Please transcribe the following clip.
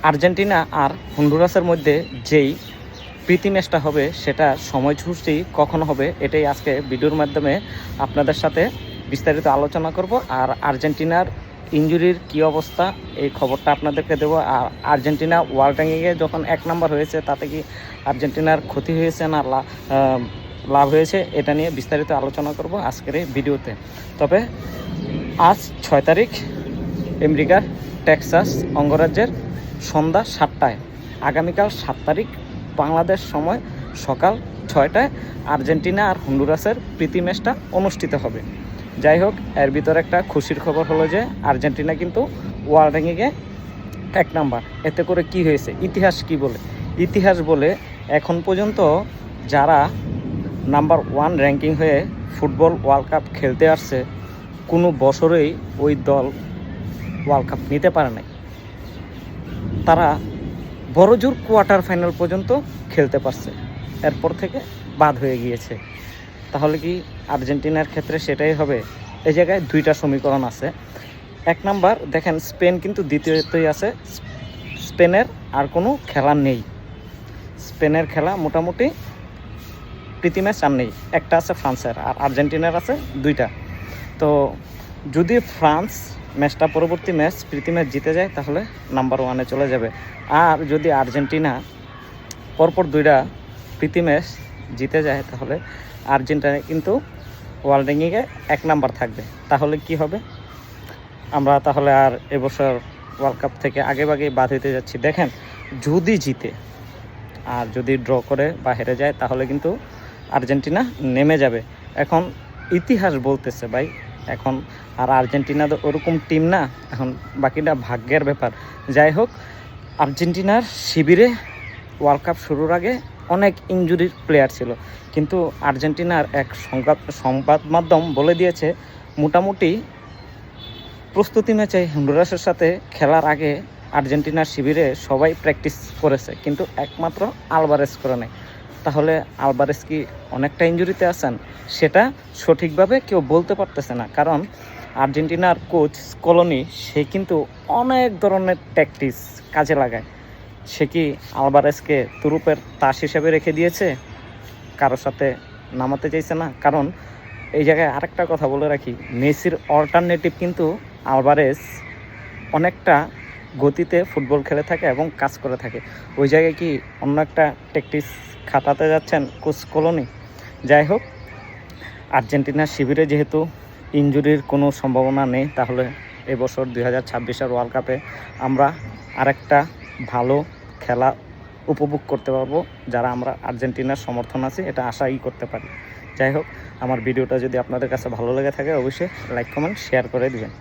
Argentina আর হন্ডুরাসের মধ্যে যেই প্রীতি ম্যাচটা হবে সেটা সময়সূচি কখন হবে এটাই আজকে ভিডিওর মাধ্যমে আপনাদের সাথে বিস্তারিত আলোচনা করব। আর আর্জেন্টিনার ইনজুরির কী অবস্থা এই খবরটা আপনাদেরকে দেবো। আর আর্জেন্টিনা ওয়ার্ল্ড র্যাঙ্কিংয়ে যখন 1 নম্বর হয়েছে তাতে কি আর্জেন্টিনার ক্ষতি হয়েছে না লাভ হয়েছে এটা নিয়ে বিস্তারিত আলোচনা করব আজকের এই ভিডিওতে। তবে আজ 6 তারিখ আমেরিকার টেক্সাস অঙ্গরাজ্যের সন্ধ্যা 7টায়, আগামীকাল 7 তারিখ বাংলাদেশ সময় সকাল 6টায় আর্জেন্টিনা আর হন্ডুরাসের প্রীতি ম্যাচটা অনুষ্ঠিত হবে। যাই হোক, এর ভিতরে একটা খুশির খবর হলো যে আর্জেন্টিনা কিন্তু ওয়ার্ল্ড র্যাঙ্কিংয়ে 1 নাম্বার। এতে করে কি হয়েছে, ইতিহাস কি বলে? ইতিহাস বলে এখন পর্যন্ত যারা নাম্বার 1 র্যাঙ্কিং হয়ে ফুটবল ওয়ার্ল্ড কাপ খেলতে আসছে কোনো বছরেই ওই দল ওয়ার্ল্ড কাপ নিতে পারে নাই। তারা বড়জোর কোয়ার্টার ফাইনাল পর্যন্ত খেলতে পারছে, এরপর থেকে বাদ হয়ে গিয়েছে। তাহলে কি আর্জেন্টিনার ক্ষেত্রে সেটাই হবে? এই জায়গায় 2টা সমীকরণ আছে। 1 নাম্বার দেখেন, স্পেন কিন্তু দ্বিতীয়তেই আছে। স্পেনের আর কোনো খেলা নেই, স্পেনের খেলা মোটামুটি প্রীতি ম্যাচ আর নেই। একটা আছে ফ্রান্সের, আর আর্জেন্টিনার আছে 2টা। তো যদি ফ্রান্স ম্যাচটা পরবর্তী ম্যাচ প্রীতি ম্যাচ জিতে যায় তাহলে নাম্বার 1-এ চলে যাবে। আর যদি আর্জেন্টিনা পরপর 2টা প্রীতি ম্যাচ জিতে যায় তাহলে আর্জেন্টিনা কিন্তু ওয়ার্ল্ড র্যাঙ্কিংয়ে 1 নাম্বার থাকবে। তাহলে কি হবে? আমরা তাহলে আর এবছর ওয়ার্ল্ড কাপ থেকে আগেভাগেই বাদ হইতে যাচ্ছি। দেখেন, যদি জিতে আর যদি ড্র করে বা হেরে যায় তাহলে কিন্তু আর্জেন্টিনা নেমে যাবে। এখন ইতিহাস বলতেছে ভাই, এখন আর আর্জেন্টিনা তো ওরকম টিম না, এখন বাকিটা ভাগ্যের ব্যাপার। যাই হোক, আর্জেন্টিনার শিবিরে ওয়ার্ল্ড কাপ শুরুর আগে অনেক ইনজুরির প্লেয়ার ছিল, কিন্তু আর্জেন্টিনার এক সংবাদ মাধ্যম বলে দিয়েছে মোটামুটি প্রস্তুতি ম্যাচে হন্ডুরাসের সাথে খেলার আগে আর্জেন্টিনার শিবিরে সবাই প্র্যাকটিস করেছে, কিন্তু একমাত্র আলভারেজ করে নেয়। তাহলে আলভারেজ কি অনেকটা ইনজুরিতে আছেন? সেটা সঠিকভাবে কেউ বলতে পারতেছে না, কারণ আর্জেন্টিনার কোচ স্কলোনি সে কিন্তু অনেক ধরনের ট্যাকটিস কাজে লাগায়। সে কি আলভারেজকে তুরুপের তাস হিসেবে রেখে দিয়েছে, কারোর সাথে নামাতে চাইছে না? কারণ এই জায়গায় আরেকটা কথা বলে রাখি, মেসির অল্টারনেটিভ কিন্তু আলভারেজ অনেকটা গতিতে ফুটবল খেলে থাকে এবং কাজ করে থাকে। ওই জায়গায় কি অন্য একটা ট্যাকটিস খাটাতে যাচ্ছেন কোচ স্কলোনি? যাই হোক, আর্জেন্টিনার শিবিরে যেহেতু ইনজুরির কোনো সম্ভাবনা নেই, তাহলে এবছর 2026-এর ওয়ার্ল্ড কাপে আমরা আরেকটা ভালো খেলা উপভোগ করতে পারবো, যারা আমরা আর্জেন্টিনার সমর্থন আছি এটা আশাই করতে পারি। যাই হোক, আমার ভিডিওটা যদি আপনাদের কাছে ভালো লেগে থাকে অবশ্যই লাইক কমেন্ট শেয়ার করে দিবেন।